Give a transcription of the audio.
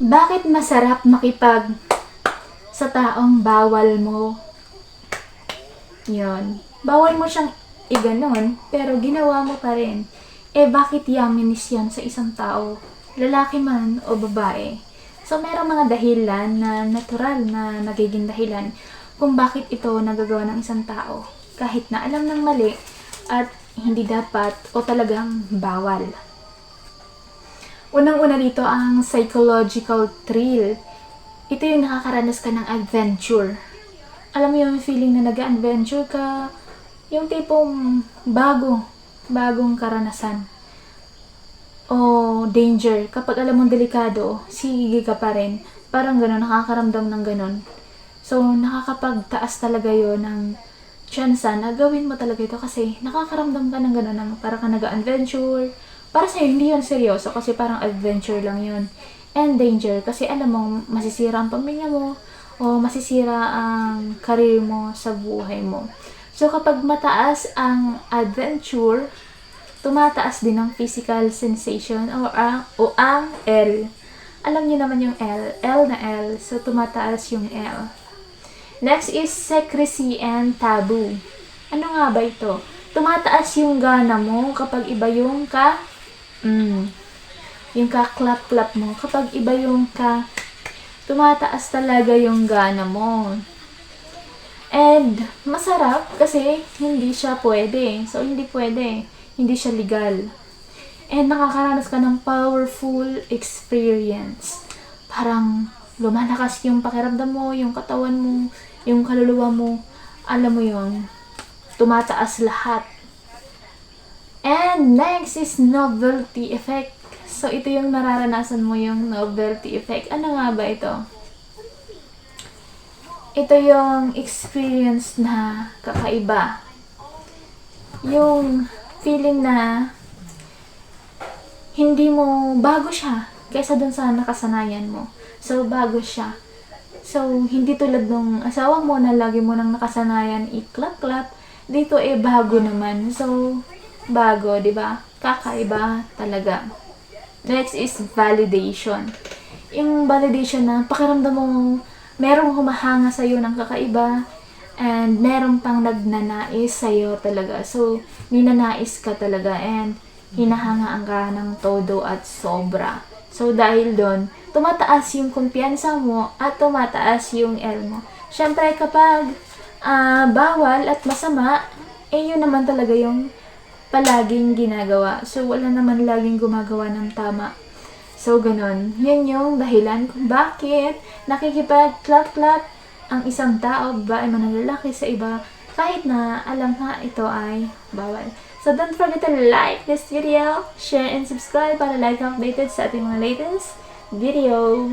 Bakit masarap makipag sa taong bawal mo? Yon. Bawal mo siyang iganon, pero ginawa mo pa rin. Bakit yaminis yan sa isang tao? Lalaki man o babae? So, merong mga dahilan na natural na nagiging dahilan kung bakit ito nagagawa ng isang tao. Kahit na alam ng mali at hindi dapat o talagang bawal. Unang-una dito ang psychological thrill. Ito yung nakakaranas ka ng adventure. Alam mo yung feeling na nag-adventure ka, yung tipong bagong karanasan. O danger, kapag alam mong delikado, sige ka pa rin. Parang gano'n, nakakaramdam ng gano'n. So, nakakapagtaas talaga yon ng tsansa na gawin mo talaga ito kasi nakakaramdam ka ng gano'n, ng parang ka nag-adventure. Para sa'yo, hindi yun seryoso kasi parang adventure lang yun. And danger kasi alam mo, masisira ang pamilya mo o masisira ang career mo sa buhay mo. So, kapag mataas ang adventure, tumataas din ang physical sensation o ang L. Alam niyo naman yung L. L na L. So, tumataas yung L. Next is secrecy and taboo. Ano nga ba ito? Tumataas yung gana mo kapag iba yung yung ka-clap-clap mo. Kapag iba yung tumataas talaga yung gana mo. And, masarap kasi hindi siya pwede. So, hindi pwede. Hindi siya legal. And, nakakaranas ka ng powerful experience. Parang, lumalakas yung pakiramdam mo, yung katawan mo, yung kaluluwa mo. Alam mo yun, tumataas lahat. And, next is novelty effect. So, ito yung nararanasan mo, yung novelty effect. Ano nga ba ito? Ito yung experience na kakaiba. Yung feeling na hindi mo, bago siya kaysa dun sa nakasanayan mo. So, bago siya. So, hindi tulad nung asawa mo na lagi mo nang nakasanayan i-clap-clap. Dito bago naman. So, bago, di ba? Kakaiba talaga. Next is validation. Yung validation na pakiramdam mo merong humahanga sa'yo ng kakaiba and meron pang nagnanais sa'yo talaga. So, ninanais ka talaga and hinahangaan ka ng todo at sobra. So, dahil doon, tumataas yung kumpiyansa mo at tumataas yung L mo. Siyempre, kapag bawal at masama, yun naman talaga yung palaging ginagawa. So, wala naman laging gumagawa ng tama. So, ganun. Yan yung dahilan kung bakit nakikipag-clap-clap ang isang tao, babae man ang lalaki sa iba, kahit na alam nga ito ay bawal. So, don't forget to like this video, share, and subscribe para like updated sa ating mga latest video.